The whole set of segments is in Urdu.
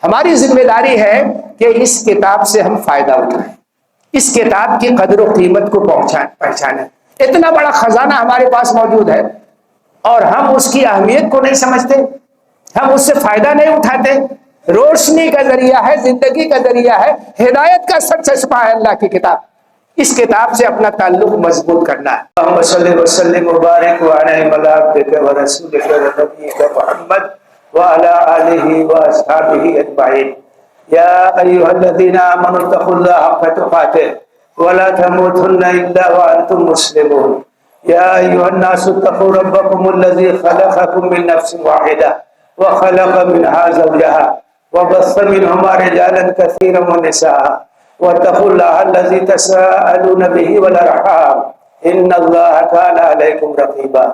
ہماری ذمہ داری ہے کہ اس کتاب سے ہم فائدہ اٹھائیں، اس کتاب کی قدر و قیمت کو پہچانیں۔ اتنا بڑا خزانہ ہمارے پاس موجود ہے اور ہم اس کی اہمیت کو نہیں سمجھتے، ہم اس سے فائدہ نہیں اٹھاتے۔ روشنی کا ذریعہ ہے، زندگی کا ذریعہ ہے، ہدایت کا سب چشمہ ہے اللہ کی کتاب۔ اس کتاب سے اپنا تعلق مضبوط کرنا ہے۔ اللہم صلی وسلم وبارک وعلی عبدک ورسولک ونبیک محمد وعلی آلہ واصحابہ اجمعین۔ یا ایھا الذین آمنوا اتقوا اللہ حق تقاته ولا تموتن الا وانتم مسلمون۔ یا ایھا الناس اتقوا ربکم الذی خلقکم من نفس واحدہ وخلق منها زوجها وبث منهما رجالا كثيرا ونساء واتقوا الله الذي تساءلون به والارحام ان الله كان عليكم رقيبا۔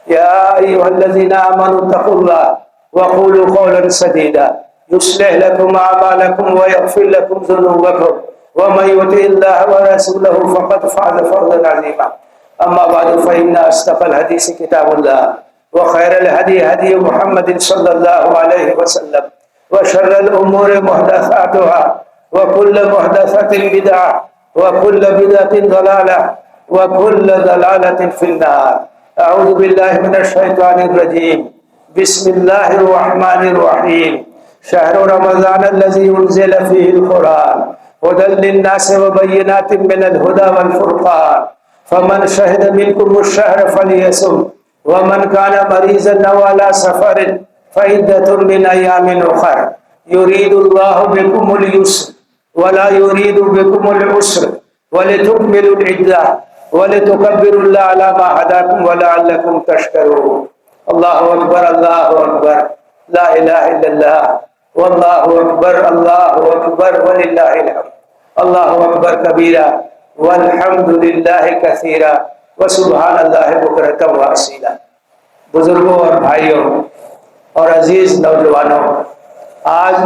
يا ايها الذين امنوا اتقوا الله وقولوا قولا سديدا يصلح لكم اعمالكم ويغفر لكم ذنوبكم ومن يطع الله ورسوله فقد فاز فوزا عظيما۔ اما بعد فان اصدق الحديث كتاب الله وخير الهدي هدي محمد صلى الله عليه وسلم وشر الامور محدثاتها وكل محدثة بدعة وكل بدعة ضلالة وكل ضلالة في النار۔ أعوذ بالله من الشيطان الرجيم، بسم الله الرحمن الرحيم۔ شهر رمضان الذي أنزل فيه القرآن هدى للناس وبينات من الهدى والفرقان فمن شهد منكم الشهر فليصم ومن كان مريضا أو على سفر فعدة من أيام أخر يريد الله بكم اليسر ولا يريد بكم العسر ولتكملوا العدة ولتكبروا الله على ما هداكم ولعلكم تشكرون۔ الله أكبر الله أكبر لا إله إلا الله والله أكبر الله أكبر ولله الحمد۔ الله أكبر كبيرا والحمد لله كثيرا وسبحان الله بكرة وأصيلا۔ بزرگوں اور بھائیوں اور عزیز نوجوانوں، آج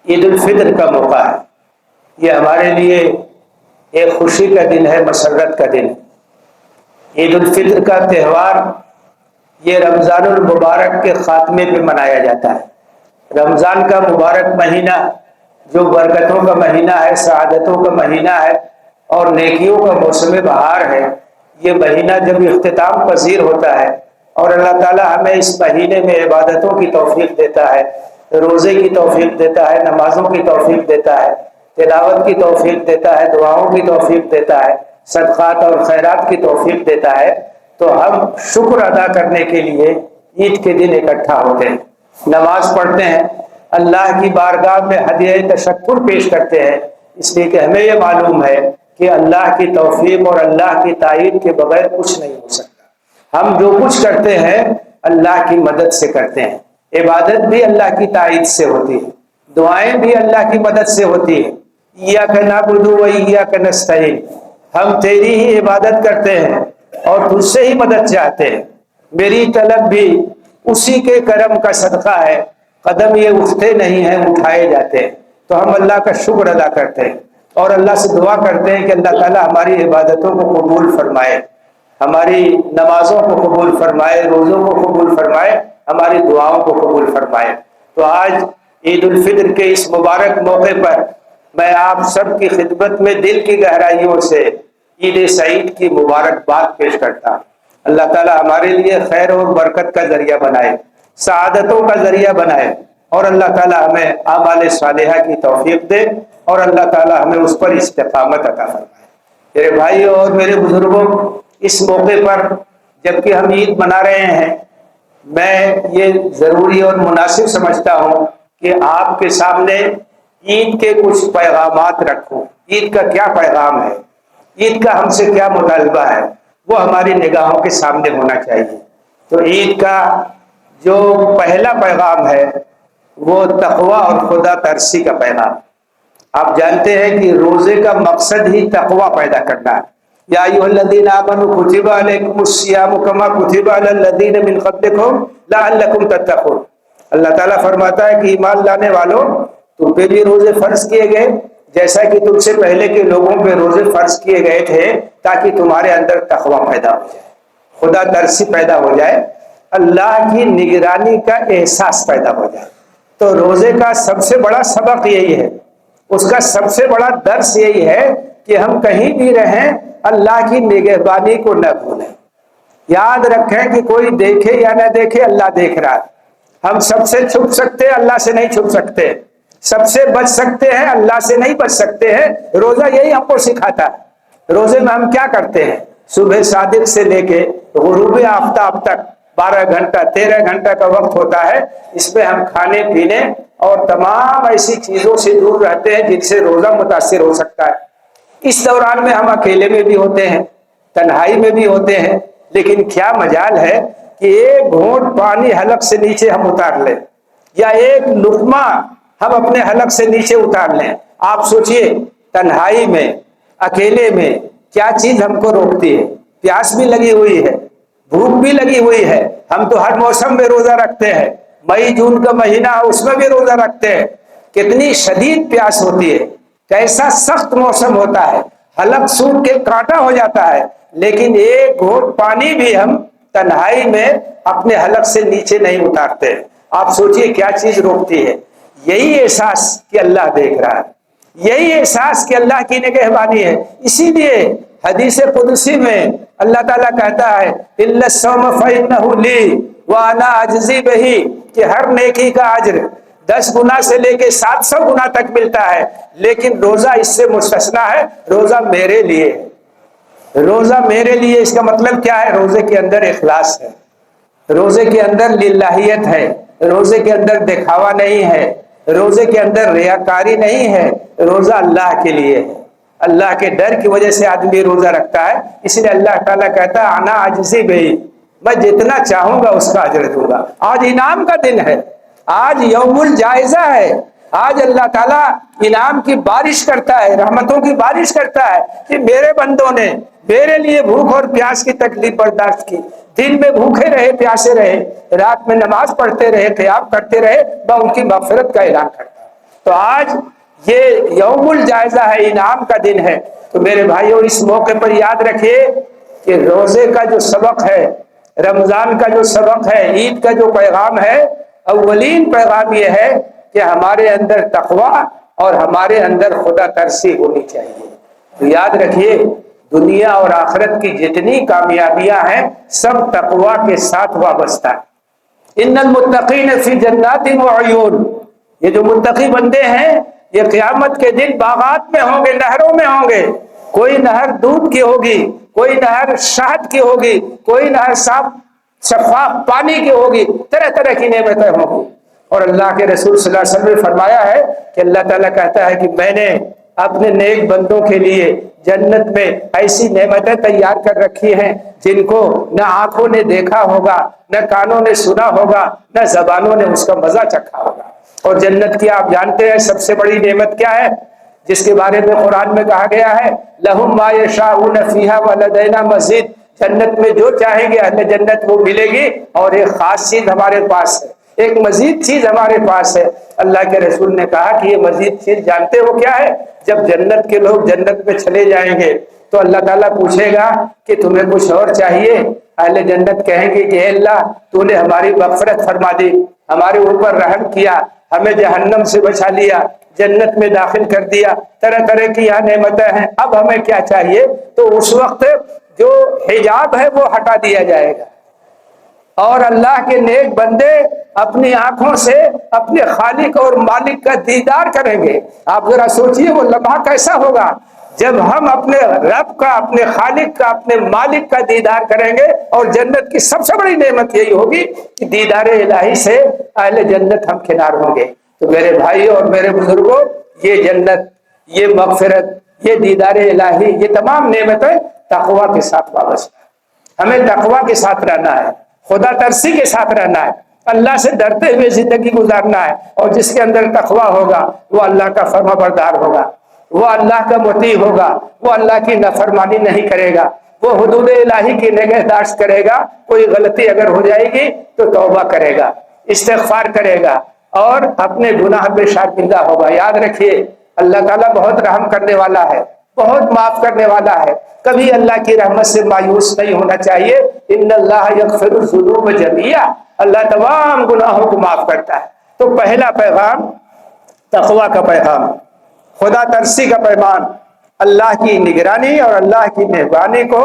عید الفطر کا موقع ہے۔ یہ ہمارے لیے ایک خوشی کا دن ہے، مسرت کا دن۔ عید الفطر کا تہوار یہ رمضان المبارک کے خاتمے پہ منایا جاتا ہے۔ رمضان کا مبارک مہینہ جو برکتوں کا مہینہ ہے، سعادتوں کا مہینہ ہے اور نیکیوں کا موسم بہار ہے، یہ مہینہ جب اختتام پذیر ہوتا ہے اور اللہ تعالی ہمیں اس مہینے میں عبادتوں کی توفیق دیتا ہے، روزے کی توفیق دیتا ہے، نمازوں کی توفیق دیتا ہے، تلاوت کی توفیق دیتا ہے، دعاؤں کی توفیق دیتا ہے، صدقات اور خیرات کی توفیق دیتا ہے، تو ہم شکر ادا کرنے کے لیے عید کے دن اکٹھا ہوتے ہیں، نماز پڑھتے ہیں، اللہ کی بارگاہ میں ہدیہ تشکر پیش کرتے ہیں، اس لیے کہ ہمیں یہ معلوم ہے کہ اللہ کی توفیق اور اللہ کی تائید کے بغیر کچھ نہیں ہو سکتا۔ ہم جو کچھ کرتے ہیں اللہ کی مدد سے کرتے ہیں، عبادت بھی اللہ کی تائید سے ہوتی ہے، دعائیں بھی اللہ کی مدد سے ہوتی ہیں۔ ایاک نعبد و ایاک نستعین، ہم تیری ہی عبادت کرتے ہیں اور تجھ سے ہی مدد چاہتے ہیں، میری طلب بھی اسی کے کرم کا صدقہ ہے، قدم یہ اٹھتے نہیں ہیں اٹھائے جاتے ہیں۔ تو ہم اللہ کا شکر ادا کرتے ہیں اور اللہ سے دعا کرتے ہیں کہ اللہ تعالی ہماری عبادتوں کو قبول فرمائے، ہماری نمازوں کو قبول فرمائے، روزوں کو قبول فرمائے، ہماری دعاؤں کو قبول فرمائے۔ تو آج عید الفطر کے اس مبارک موقع پر میں آپ سب کی خدمت میں دل کی گہرائیوں سے عید سعید کی مبارکباد پیش کرتا ہوں۔ اللہ تعالی ہمارے لیے خیر اور برکت کا ذریعہ بنائے، سعادتوں کا ذریعہ بنائے اور اللہ تعالی ہمیں اعمال صالحہ کی توفیق دے اور اللہ تعالی ہمیں اس پر استقامت عطا فرمائے۔ میرے بھائیوں اور میرے بزرگوں، اس موقع پر جبکہ ہم عید منا رہے ہیں، میں یہ ضروری اور مناسب سمجھتا ہوں کہ آپ کے سامنے عید کے کچھ پیغامات رکھوں۔ عید کا کیا پیغام ہے، عید کا ہم سے کیا مطالبہ ہے، وہ ہماری نگاہوں کے سامنے ہونا چاہیے۔ تو عید کا جو پہلا پیغام ہے وہ تقوی اور خدا ترسی کا پیغام۔ آپ جانتے ہیں کہ روزے کا مقصد ہی تقوی پیدا کرنا ہے۔ یا ایھا الذین آمنوا کتب علیکم الصیام کما کتب علی الذین من قبلکم لعلکم تتقون۔ اللہ تعالیٰ فرماتا ہے کہ ایمان لانے والوں، تم پہ بھی روزے فرض کیے گئے جیسا کہ تم سے پہلے کے لوگوں پہ روزے فرض کیے گئے تھے، تاکہ تمہارے اندر تقوی پیدا ہو جائے، خدا ترسی پیدا ہو جائے، اللہ کی نگرانی کا احساس پیدا ہو جائے۔ تو روزے کا سب سے بڑا سبق یہی ہے، اس کا سب سے بڑا درس یہی ہے کہ ہم کہیں بھی رہیں اللہ کی نگہبانی کو نہ بھولیں۔ یاد رکھیں کہ کوئی دیکھے یا نہ دیکھے، اللہ دیکھ رہا ہے۔ ہم سب سے چھپ سکتے ہیں، اللہ سے نہیں چھپ سکتے۔ سب سے بچ سکتے ہیں، اللہ سے نہیں بچ سکتے ہیں۔ روزہ یہی ہم کو سکھاتا ہے۔ روزے میں ہم کیا کرتے ہیں؟ صبح صادق سے لے کے غروب آفتاب تک 12 گھنٹہ 13 گھنٹہ کا وقت ہوتا ہے، اس میں ہم کھانے پینے اور تمام ایسی چیزوں سے دور رہتے ہیں جن سے روزہ متاثر ہو سکتا ہے۔ اس دوران میں ہم اکیلے میں بھی ہوتے ہیں، تنہائی میں بھی ہوتے ہیں، لیکن کیا مجال ہے کہ ایک گھونٹ پانی حلق سے نیچے ہم اتار لیں، یا ایک لقمہ ہم اپنے حلق سے نیچے اتار لیں۔ آپ سوچئے تنہائی میں، اکیلے میں کیا چیز ہم کو روکتی ہے؟ پیاس بھی لگی ہوئی ہے، بھوک بھی لگی ہوئی ہے، ہم تو ہر موسم میں روزہ رکھتے ہیں، مئی جون کا مہینہ اس میں بھی روزہ رکھتے ہیں۔ کتنی شدید پیاس ہوتی ہے، کیسا سخت موسم ہوتا ہے، حلق سوکھ کے کانٹا ہو جاتا ہے، لیکن ایک گھونٹ پانی بھی ہم تنہائی میں اپنے حلق سے نیچے نہیں اتارتے۔ آپ سوچئے کیا چیز روکتی ہے؟ یہی احساس کہ اللہ دیکھ رہا ہے، یہی احساس کہ اللہ کی نگہبانی ہے۔ اسی لیے حدیث قدسی میں اللہ تعالیٰ کہتا ہے اِلَّا الصَّوْمَ فَإِنَّهُ لِي وَأَنَا أَجْزِي بِهِ، کہ ہر نیکی کا اجر 10 گنا سے لے کے 700 گنا تک ملتا ہے، لیکن روزہ اس سے مستثنا ہے۔ روزہ میرے لیے، روزہ میرے لیے، اس کا مطلب کیا ہے؟ روزے کے اندر اخلاص ہے، روزے کے اندر للہیت ہے، روزے کے اندر دکھاوا نہیں ہے، روزے کے اندر ریاکاری نہیں ہے، روزہ اللہ کے لیے ہے۔ اللہ کے ڈر کی وجہ سے آدمی روزہ رکھتا ہے، اس لیے اللہ تعالیٰ کہتا ہے انا اجزی بہی، میں جتنا چاہوں گا اس کا اجر دوں گا۔ آج انعام کا دن ہے، آج یوم الجائزہ ہے، آج اللہ تعالیٰ انعام کی بارش کرتا ہے، رحمتوں کی بارش کرتا ہے کہ میرے بندوں نے میرے لیے بھوک اور پیاس کی تکلیف برداشت کی، دن میں بھوکے رہے، پیاسے رہے، رات میں نماز پڑھتے رہے، قیام کرتے رہے، میں ان کی مغفرت کا اعلان کرتا ہوں۔ تو آج یہ یوم الجائزہ ہے، انعام کا دن ہے۔ تو میرے بھائیوں، اس موقع پر یاد رکھیے کہ روزے کا جو سبق ہے، رمضان کا جو سبق ہے، عید کا جو پیغام ہے، اولین پیغام یہ ہے کہ ہمارے اندر تقوی اور ہمارے اندر خدا ترسی ہونی چاہیے۔ تو یاد رکھیے دنیا اور آخرت کی جتنی کامیابیاں ہیں سب تقوی کے ساتھ وابستہ ہے۔ ان المتقین فی جنات وعیون، یہ جو متقی بندے ہیں یہ قیامت کے دن باغات میں ہوں گے، نہروں میں ہوں گے۔ کوئی نہر دودھ کی ہوگی، کوئی نہر شہد کی ہوگی، کوئی نہر صاف شفاف پانی کی ہوگی، طرح طرح کی نعمتیں ہوں گی۔ اور اللہ کے رسول صلی اللہ علیہ وسلم نے فرمایا ہے کہ اللہ تعالیٰ کہتا ہے کہ میں نے اپنے نیک بندوں کے لیے جنت میں ایسی نعمتیں تیار کر رکھی ہیں جن کو نہ آنکھوں نے دیکھا ہوگا، نہ کانوں نے سنا ہوگا، نہ زبانوں نے اس کا مزہ چکھا ہوگا۔ اور جنت کی آپ جانتے ہیں سب سے بڑی نعمت کیا ہے، جس کے بارے میں قرآن میں کہا گیا ہے لَهُم مَا يَشَاءُونَ فِيهَا وَلَدَيْنَا مَزِيدٌ، جنت میں جو چاہیں گے اہل جنت وہ ملے گی، اور ایک خاص چیز ہمارے پاس ہے، ایک مزید چیز ہمارے پاس ہے۔ اللہ کے رسول نے کہا کہ یہ مزید چیز جانتے ہو کیا ہے؟ جب جنت کے لوگ جنت میں چلے جائیں گے تو اللہ تعالیٰ پوچھے گا کہ تمہیں کچھ اور چاہیے؟ اہل جنت کہیں گے کہ اے اللہ تو نے ہماری مغفرت فرما دی، ہمارے اوپر رحم کیا، ہمیں جہنم سے بچا لیا، جنت میں داخل کر دیا، طرح طرح کی یہاں نعمتیں ہیں، اب ہمیں کیا چاہیے؟ تو اس وقت جو حجاب ہے وہ ہٹا دیا جائے گا، اور اللہ کے نیک بندے اپنی آنکھوں سے اپنے خالق اور مالک کا دیدار کریں گے۔ آپ ذرا سوچئے وہ لمحہ کیسا ہوگا جب ہم اپنے رب کا، اپنے خالق کا، اپنے مالک کا دیدار کریں گے۔ اور جنت کی سب سے بڑی نعمت یہی ہوگی کہ دیدار الہی سے اہل جنت ہم کنار ہوں گے۔ تو میرے بھائی اور میرے بزرگوں، یہ جنت، یہ مغفرت، یہ دیدار الہی، یہ تمام نعمتیں تقوی کے ساتھ وابستہ ہیں۔ ہمیں تقوی کے ساتھ رہنا ہے، خدا ترسی کے ساتھ رہنا ہے، اللہ سے ڈرتے ہوئے زندگی گزارنا ہے۔ اور جس کے اندر تقوی ہوگا وہ اللہ کا فرما بردار ہوگا، وہ اللہ کا مطیع ہوگا، وہ اللہ کی نافرمانی نہیں کرے گا، وہ حدود الہی کی نگہداشت کرے گا۔ کوئی غلطی اگر ہو جائے گی تو توبہ کرے گا، استغفار کرے گا، اور اپنے گناہ پہ شرمندہ ہوگا۔ یاد رکھیے اللہ تعالیٰ بہت رحم کرنے والا ہے، بہت معاف کرنے والا ہے، کبھی اللہ کی رحمت سے مایوس نہیں ہونا چاہیے۔ ان اللہ یغفر الذنوب جميعا، اللہ تمام گناہوں کو معاف کرتا ہے۔ تو پہلا پیغام تقوی کا پیغام، خدا ترسی کا پیغام، اللہ کی نگرانی اور اللہ کی مہربانی کو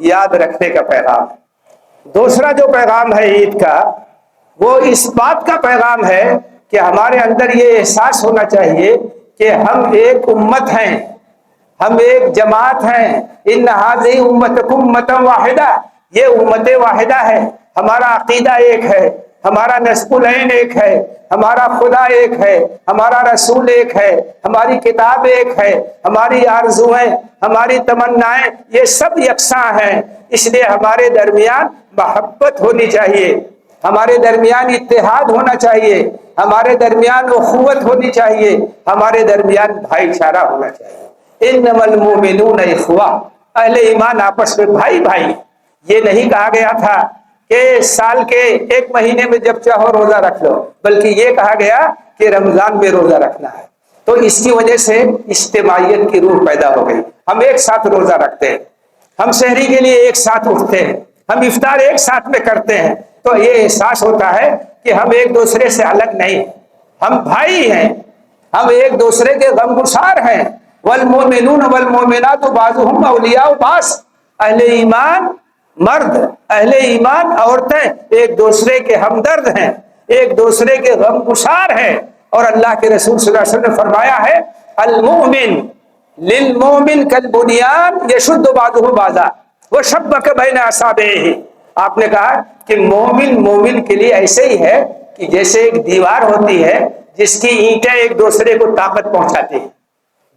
یاد رکھنے کا پیغام۔ دوسرا جو پیغام ہے عید کا، وہ اس بات کا پیغام ہے کہ ہمارے اندر یہ احساس ہونا چاہیے کہ ہم ایک امت ہیں، ہم ایک جماعت ہیں۔ ان ھذہ امتکم امۃ واحدہ، یہ امت واحدہ ہے، ہمارا عقیدہ ایک ہے، ہمارا نسب العین ایک ہے، ہمارا خدا ایک ہے، ہمارا رسول ایک ہے، ہماری کتاب ایک ہے، ہماری آرزوئیں، ہماری تمنائیں یہ سب یکساں ہیں۔ اس لیے ہمارے درمیان محبت ہونی چاہیے، ہمارے درمیان اتحاد ہونا چاہیے، ہمارے درمیان اخوت ہونی چاہیے، ہمارے درمیان بھائی چارہ ہونا چاہیے۔ انما المؤمنون اخوہ، اہل ایمان آپس میں بھائی بھائی۔ یہ نہیں کہا گیا تھا کہ سال کے ایک مہینے میں جب چاہو روزہ رکھ لو، بلکہ یہ کہا گیا کہ رمضان میں روزہ رکھنا ہے۔ تو اس کی وجہ سے اجتماعیت کی روح پیدا ہو گئی، ہم ایک ساتھ روزہ رکھتے ہیں، ہم سحری کے لیے ایک ساتھ اٹھتے ہیں، ہم افطار ایک ساتھ میں کرتے ہیں، تو یہ احساس ہوتا ہے کہ ہم ایک دوسرے سے الگ نہیں، ہم بھائی ہیں، ہم ایک دوسرے کے غمگسار ہیں۔ والمؤمنون والمؤمنات بعضهم اولیاء بعض، اہل ایمان مرد، اہل ایمان عورتیں ایک دوسرے کے ہمدرد ہیں، ایک دوسرے کے غمگسار ہیں۔ اور اللہ کے رسول صلی اللہ علیہ وسلم نے فرمایا ہے المؤمن للمؤمن کالبنیان یشد بعضه بعضا وشبک بین اصابعہ۔ آپ نے کہا کہ مومن مومن کے لیے ایسے ہی ہے کہ جیسے ایک دیوار ہوتی ہے جس کی اینٹیں ایک دوسرے کو طاقت پہنچاتی ہیں۔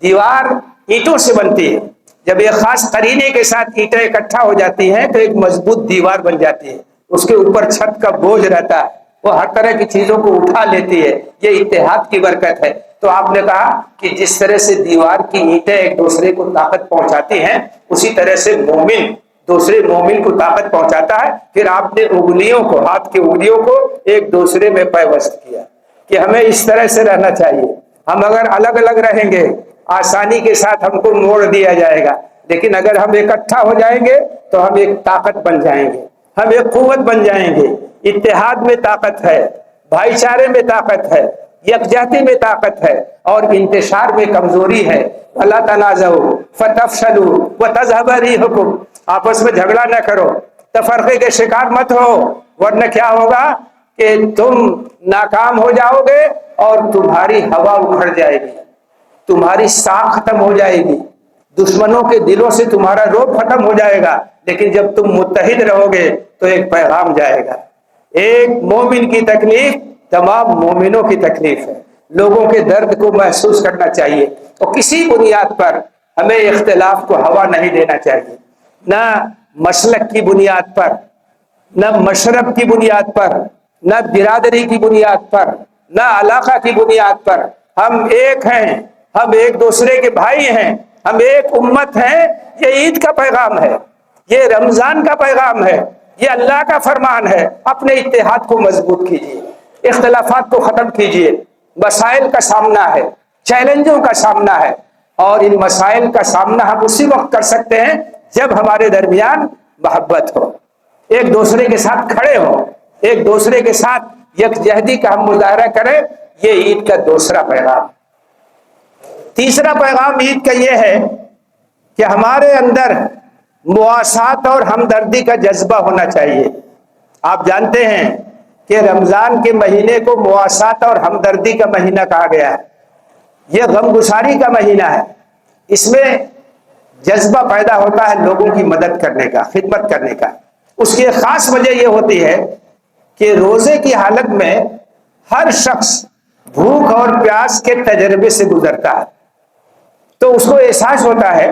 دیوار اینٹوں سے بنتی ہے، جب ایک خاص قرینے کے ساتھ اینٹیں اکٹھا ہو جاتی ہیں تو ایک مضبوط دیوار بن جاتی ہے، اس کے اوپر چھت کا بوجھ رہتا ہے، وہ ہر طرح کی چیزوں کو اٹھا لیتی ہے، یہ اتحاد کی برکت ہے۔ تو آپ نے کہا کہ جس طرح سے دیوار کی اینٹیں ایک دوسرے کو طاقت پہنچاتی ہیں، اسی طرح سے مومن دوسرے مومن کو طاقت پہنچاتا ہے۔ پھر آپ نے انگلیوں کو، ہاتھ کی انگلیوں کو ایک دوسرے میں پیوست کیا کہ ہمیں اس طرح سے رہنا چاہیے۔ ہم اگر الگ الگ رہیں گے آسانی کے ساتھ ہم کو موڑ دیا جائے گا، لیکن اگر ہم اکٹھا ہو جائیں گے تو ہم ایک طاقت بن جائیں گے، ہم ایک قوت بن جائیں گے۔ اتحاد میں طاقت ہے، بھائی چارے میں طاقت ہے، یکجہتی میں طاقت ہے، اور انتشار میں کمزوری ہے۔ اللہ تنازعوا فتفشلوا وتذهب ريحكم، آپس میں جھگڑا نہ کرو، تفرقے کے شکار مت ہو، ورنہ کیا ہوگا کہ تم ناکام ہو جاؤ گے اور تمہاری ہوا اکھڑ جائے گی، تمہاری ساکھ ختم ہو جائے گی، دشمنوں کے دلوں سے تمہارا روب ختم ہو جائے گا۔ لیکن جب تم متحد رہو گے تو ایک پیغام جائے گا۔ ایک مومن کی تکلیف تمام مومنوں کی تکلیف ہے، لوگوں کے درد کو محسوس کرنا چاہیے، اور کسی بنیاد پر ہمیں اختلاف کو ہوا نہیں دینا چاہیے، نہ مسلک کی بنیاد پر، نہ مشرب کی بنیاد پر، نہ برادری کی بنیاد پر، نہ علاقہ کی بنیاد پر۔ ہم ایک ہیں، ہم ایک دوسرے کے بھائی ہیں، ہم ایک امت ہیں۔ یہ عید کا پیغام ہے، یہ رمضان کا پیغام ہے، یہ اللہ کا فرمان ہے۔ اپنے اتحاد کو مضبوط کیجیے، اختلافات کو ختم کیجیے۔ مسائل کا سامنا ہے، چیلنجوں کا سامنا ہے، اور ان مسائل کا سامنا ہم اسی وقت کر سکتے ہیں جب ہمارے درمیان محبت ہو، ایک دوسرے کے ساتھ کھڑے ہوں، ایک دوسرے کے ساتھ یکجہتی کا ہم مظاہرہ کریں۔ یہ عید کا دوسرا پیغام۔ تیسرا پیغام عید کا یہ ہے کہ ہمارے اندر مواسات اور ہمدردی کا جذبہ ہونا چاہیے۔ آپ جانتے ہیں کہ رمضان کے مہینے کو مواسات اور ہمدردی کا مہینہ کہا گیا ہے، یہ غمگساری کا مہینہ ہے۔ اس میں جذبہ پیدا ہوتا ہے لوگوں کی مدد کرنے کا، خدمت کرنے کا۔ اس کی ایک خاص وجہ یہ ہوتی ہے کہ روزے کی حالت میں ہر شخص بھوک اور پیاس کے تجربے سے گزرتا ہے، تو اس کو احساس ہوتا ہے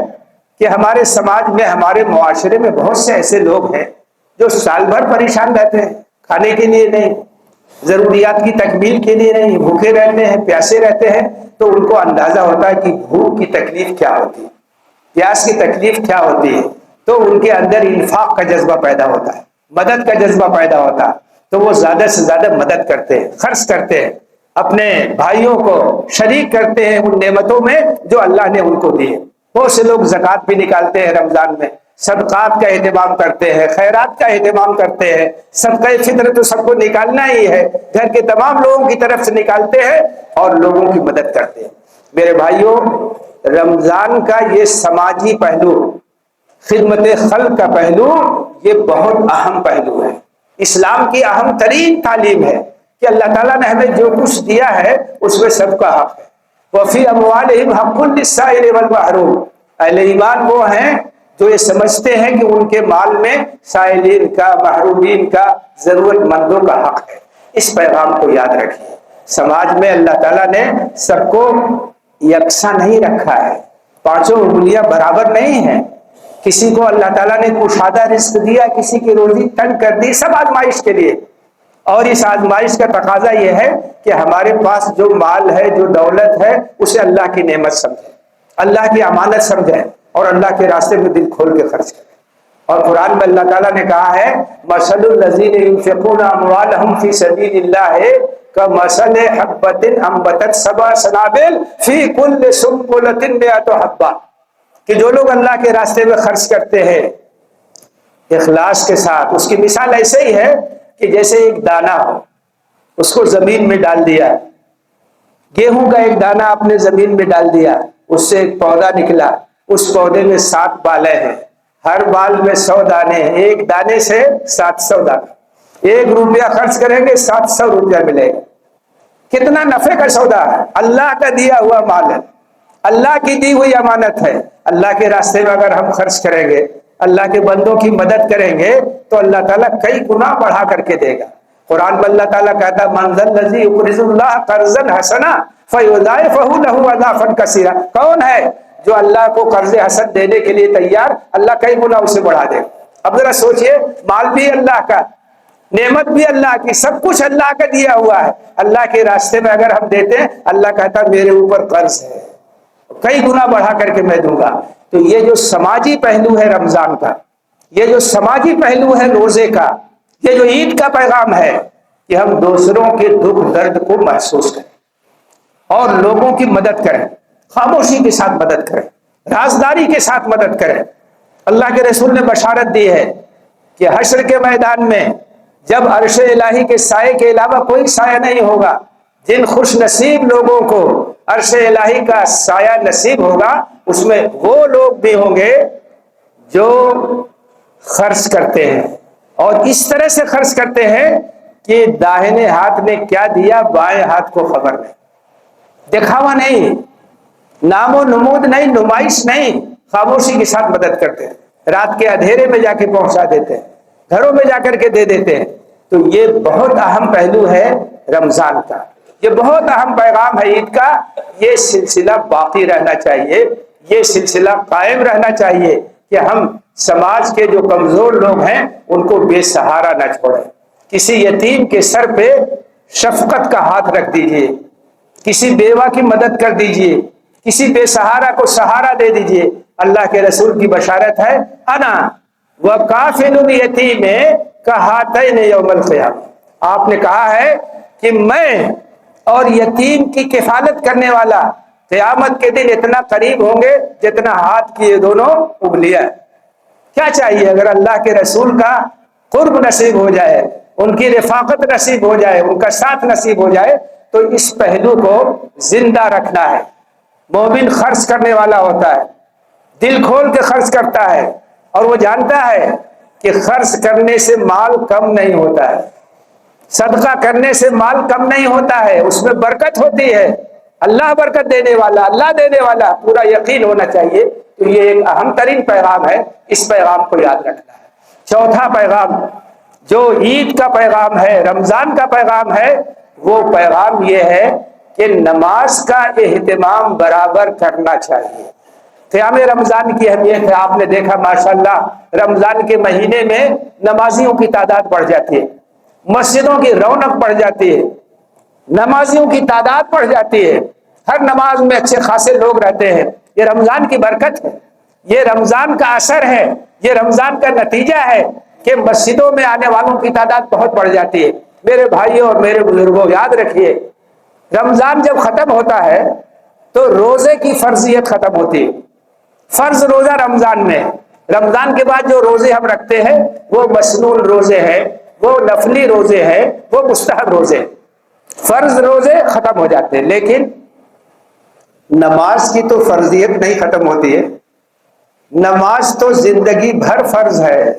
کہ ہمارے سماج میں، ہمارے معاشرے میں بہت سے ایسے لوگ ہیں جو سال بھر پریشان رہتے ہیں، کھانے کے لیے نہیں، ضروریات کی تکمیل کے لیے نہیں، بھوکے رہتے ہیں، پیاسے رہتے ہیں۔ تو ان کو اندازہ ہوتا ہے کہ بھوک کی تکلیف کیا ہوتی ہے، پیاس کی تکلیف کیا ہوتی ہے، تو ان کے اندر انفاق کا جذبہ پیدا ہوتا ہے، مدد کا جذبہ پیدا ہوتا ہے، تو وہ زیادہ سے زیادہ مدد کرتے ہیں، خرچ کرتے ہیں، اپنے بھائیوں کو شریک کرتے ہیں ان نعمتوں میں جو اللہ نے ان کو دی ہے۔ بہت سے لوگ زکوٰۃ بھی نکالتے ہیں رمضان میں، صدقات کا اہتمام کرتے ہیں، خیرات کا اہتمام کرتے ہیں، صدقہ فطر تو سب کو نکالنا ہی ہے، گھر کے تمام لوگوں کی طرف سے نکالتے ہیں اور لوگوں کی مدد کرتے ہیں۔ میرے بھائیوں، رمضان کا یہ سماجی پہلو، خدمت خلق کا پہلو، یہ بہت اہم پہلو ہے، اسلام کی اہم ترین تعلیم ہے کہ اللہ تعالیٰ نے ہمیں جو کچھ دیا ہے اس میں سب کا حق ہے۔ وَفِي أَمْوَالِهِمْ حَقٌّ لِلسَّائِلِ وَالْمَحْرُومِ، اہل ایمان وہ ہیں جو یہ سمجھتے ہیں کہ ان کے مال میں سائلین کا، محرومین کا، ضرورت مندوں کا حق ہے۔ اس پیغام کو یاد رکھیے۔ سماج میں اللہ تعالیٰ نے سب کو یکساں نہیں رکھا ہے، پانچوں انگلیاں برابر نہیں ہیں۔ کسی کو اللہ تعالیٰ نے کشادہ رزق دیا، کسی کی روزی تنگ کر دی، سب آزمائش کے لیے۔ اور اس آزمائش کا تقاضا یہ ہے کہ ہمارے پاس جو مال ہے، جو دولت ہے، اسے اللہ کی نعمت سمجھیں، اللہ کی امانت سمجھیں اور اللہ کے راستے میں دل کھول کے خرچ کریں۔ اور قرآن میں اللہ تعالیٰ نے کہا ہے مثل الذین ينفقون اموالهم فی سبیل اللہ کمثل حبۃ انبتت سبع سنابل فی کل سنبلۃ مئۃ حبۃ، کہ جو لوگ اللہ کے راستے میں خرچ کرتے ہیں اخلاص کے ساتھ، اس کی مثال ایسے ہی ہے کہ جیسے ایک دانہ ہو، اس کو زمین میں ڈال دیا، گیہوں کا ایک دانہ آپ نے زمین میں ڈال دیا، اس سے ایک پودا نکلا، اس پودے میں 7 بالیں ہیں، ہر بال میں 100 دانے ہیں، ایک دانے سے 700 دانے، 1 روپیہ خرچ کریں گے 700 روپیہ ملے گا۔ کتنا نفع کا سودا ہے، اللہ کا دیا ہوا مال ہے، اللہ کی دی ہوئی امانت ہے۔ اللہ کے راستے میں اگر ہم خرچ کریں گے، اللہ کے بندوں کی مدد کریں گے تو اللہ تعالیٰ کئی گنا بڑھا کر کے دے گا۔ قرآن میں اللہ تعالیٰ کہتا ہے من ذا الذی یقرض اللہ قرضا حسنا فیضاعفہ لہ اضعافا کثیرا، کون ہے جو اللہ کو قرض حسن دینے کے لیے تیار، اللہ کئی گنا اسے بڑھا دے گا۔ اب ذرا سوچئے، مال بھی اللہ کا، نعمت بھی اللہ کی، سب کچھ اللہ کا دیا ہوا ہے، اللہ کے راستے میں اگر ہم دیتے ہیں، اللہ کہتا ہے میرے اوپر قرض ہے، کئی گنا بڑھا کر کے میں دوں گا۔ تو یہ جو سماجی پہلو ہے رمضان کا، یہ جو سماجی پہلو ہے روزے کا، یہ جو عید کا پیغام ہے کہ ہم دوسروں کے دکھ درد کو محسوس کریں اور لوگوں کی مدد کریں، خاموشی کے ساتھ مدد کریں، رازداری کے ساتھ مدد کریں۔ اللہ کے رسول نے بشارت دی ہے کہ حشر کے میدان میں جب عرش الہی کے سائے کے علاوہ کوئی سایہ نہیں ہوگا، جن خوش نصیب لوگوں کو عرش الہی کا سایہ نصیب ہوگا، اس میں وہ لوگ بھی ہوں گے جو خرچ کرتے ہیں اور اس طرح سے خرچ کرتے ہیں کہ داہنے ہاتھ نے کیا دیا بائیں ہاتھ کو خبر نہیں، دکھاوا نہیں، نام و نمود نہیں، نمائش نہیں، خاموشی کے ساتھ مدد کرتے ہیں، رات کے اندھیرے میں جا کے پہنچا دیتے ہیں، گھروں میں جا کر کے دے دیتے ہیں۔ تو یہ بہت اہم پہلو ہے رمضان کا، یہ بہت اہم پیغام ہے عید کا۔ یہ سلسلہ باقی رہنا چاہیے، یہ سلسلہ قائم رہنا چاہیے کہ ہم سماج کے جو کمزور لوگ ہیں ان کو بے سہارا نہ چھوڑیں۔ کسی یتیم کے سر پہ شفقت کا ہاتھ رکھ دیجئے، کسی بیوہ کی مدد کر دیجئے، کسی بے سہارا کو سہارا دے دیجئے۔ اللہ کے رسول کی بشارت ہے انا وکافل الیتیم کہاتین یوم القیامہ، آپ نے کہا ہے کہ میں اور یتیم کی کفالت کرنے والا قیامت کے دن اتنا قریب ہوں گے جتنا ہاتھ کی یہ دونوں انگلیاں۔ کیا چاہیے؟ اگر اللہ کے رسول کا قرب نصیب ہو جائے، ان کی رفاقت نصیب ہو جائے، ان کا ساتھ نصیب ہو جائے، تو اس پہلو کو زندہ رکھنا ہے۔ مومن خرچ کرنے والا ہوتا ہے، دل کھول کے خرچ کرتا ہے اور وہ جانتا ہے کہ خرچ کرنے سے مال کم نہیں ہوتا ہے، صدقہ کرنے سے مال کم نہیں ہوتا ہے، اس میں برکت ہوتی ہے، اللہ برکت دینے والا، اللہ دینے والا، پورا یقین ہونا چاہیے۔ تو یہ ایک اہم ترین پیغام ہے، اس پیغام کو یاد رکھنا ہے۔ چوتھا پیغام جو عید کا پیغام ہے، رمضان کا پیغام ہے، وہ پیغام یہ ہے کہ نماز کا اہتمام برابر کرنا چاہیے۔ قیام رمضان کی اہمیت ہے، آپ نے دیکھا ماشاءاللہ رمضان کے مہینے میں نمازیوں کی تعداد بڑھ جاتی ہے، مسجدوں کی رونق بڑھ جاتی ہے، نمازیوں کی تعداد بڑھ جاتی ہے، ہر نماز میں اچھے خاصے لوگ رہتے ہیں۔ یہ رمضان کی برکت ہے، یہ رمضان کا اثر ہے، یہ رمضان کا نتیجہ ہے کہ مسجدوں میں آنے والوں کی تعداد بہت بڑھ جاتی ہے۔ میرے بھائیوں اور میرے بزرگوں، یاد رکھیے رمضان جب ختم ہوتا ہے تو روزے کی فرضیت ختم ہوتی ہے۔ فرض روزہ رمضان میں، رمضان کے بعد جو روزے ہم رکھتے ہیں وہ مسنون روزے ہیں، وہ نفلی روزے ہیں، وہ مستحب روزے ہیں۔ فرض روزے ختم ہو جاتے ہیں، لیکن نماز کی تو فرضیت نہیں ختم ہوتی ہے۔ نماز تو زندگی بھر فرض ہے۔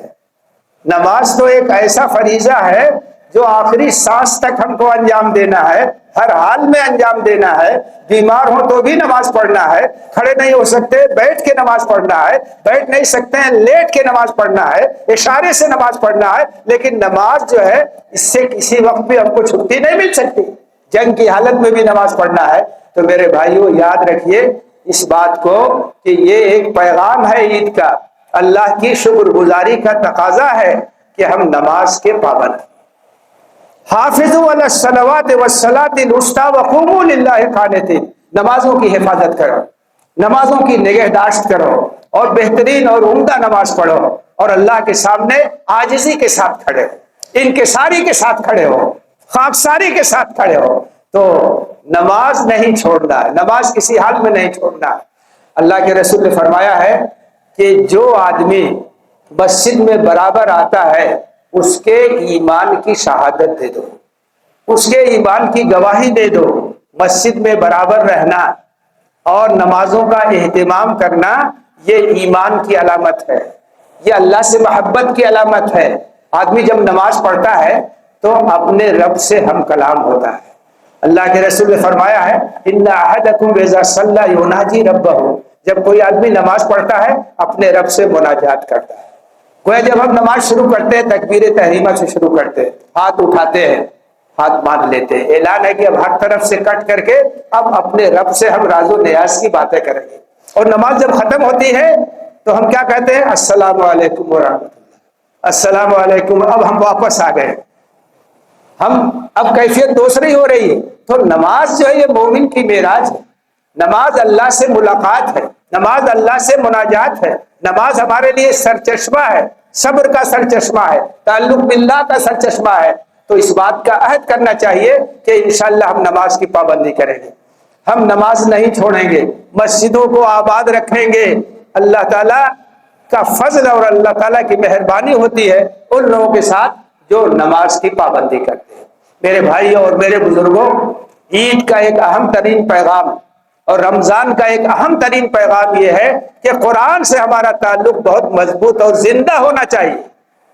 نماز تو ایک ایسا فریضہ ہے جو آخری سانس تک ہم کو انجام دینا ہے، ہر حال میں انجام دینا ہے۔ بیمار ہو تو بھی نماز پڑھنا ہے، کھڑے نہیں ہو سکتے بیٹھ کے نماز پڑھنا ہے، بیٹھ نہیں سکتے ہیں لیٹ کے نماز پڑھنا ہے، اشارے سے نماز پڑھنا ہے۔ لیکن نماز جو ہے اس سے کسی وقت بھی ہم کو چھٹی نہیں مل سکتی، جنگ کی حالت میں بھی نماز پڑھنا ہے۔ تو میرے بھائیوں یاد رکھیے اس بات کو کہ یہ ایک پیغام ہے عید کا، اللہ کی شکر گزاری کا تقاضا ہے کہ ہم نماز کے پابند ہیں۔ حافظوا علی الصلوات والصلاۃ الوسطی وقوموا للہ قانتین، نمازوں کی حفاظت کرو، نمازوں کی نگہداشت کرو اور بہترین اور عمدہ نماز پڑھو اور اللہ کے سامنے عاجزی کے ساتھ کھڑے ہو، انکساری کے ساتھ کھڑے ہو، خاکساری کے ساتھ کھڑے ہو۔ تو نماز نہیں چھوڑنا ہے، نماز کسی حال میں نہیں چھوڑنا ہے۔ اللہ کے رسول نے فرمایا ہے کہ جو آدمی مسجد میں برابر آتا ہے اس کے ایمان کی شہادت دے دو، اس کے ایمان کی گواہی دے دو۔ مسجد میں برابر رہنا اور نمازوں کا اہتمام کرنا یہ ایمان کی علامت ہے، یہ اللہ سے محبت کی علامت ہے۔ آدمی جب نماز پڑھتا ہے تو اپنے رب سے ہم کلام ہوتا ہے۔ اللہ کے رسول نے فرمایا ہے ان احدکم اذا صلی یناجی ربہ، جب کوئی آدمی نماز پڑھتا ہے اپنے رب سے مناجات کرتا ہے۔ گویا جب ہم نماز شروع کرتے ہیں تکبیر تحریمہ سے شروع کرتے ہیں، ہاتھ اٹھاتے ہیں، ہاتھ باندھ لیتے ہیں، اعلان ہے کہ اب ہر طرف سے کٹ کر کے اب اپنے رب سے ہم راز و نیاز کی باتیں کریں گے۔ اور نماز جب ختم ہوتی ہے تو ہم کیا کہتے ہیں؟ السلام علیکم ورحمۃ اللہ، السلام علیکم، اب ہم واپس آ گئے، ہم اب کیفیت دوسری ہو رہی ہے۔ تو نماز جو ہے یہ مومن کی معراج ہے، نماز اللہ سے ملاقات ہے، نماز اللہ سے مناجات ہے، نماز ہمارے لیے سرچشمہ ہے، صبر کا سرچشمہ ہے، تعلق باللہ کا سرچشمہ ہے۔ تو اس بات کا عہد کرنا چاہیے کہ انشاءاللہ ہم نماز کی پابندی کریں گے، ہم نماز نہیں چھوڑیں گے، مسجدوں کو آباد رکھیں گے۔ اللہ تعالیٰ کا فضل اور اللہ تعالیٰ کی مہربانی ہوتی ہے ان لوگوں کے ساتھ جو نماز کی پابندی کرتے ہیں۔ میرے بھائیوں اور میرے بزرگوں، عید کا ایک اہم ترین پیغام اور رمضان کا ایک اہم ترین پیغام یہ ہے کہ قرآن سے ہمارا تعلق بہت مضبوط اور زندہ ہونا چاہیے۔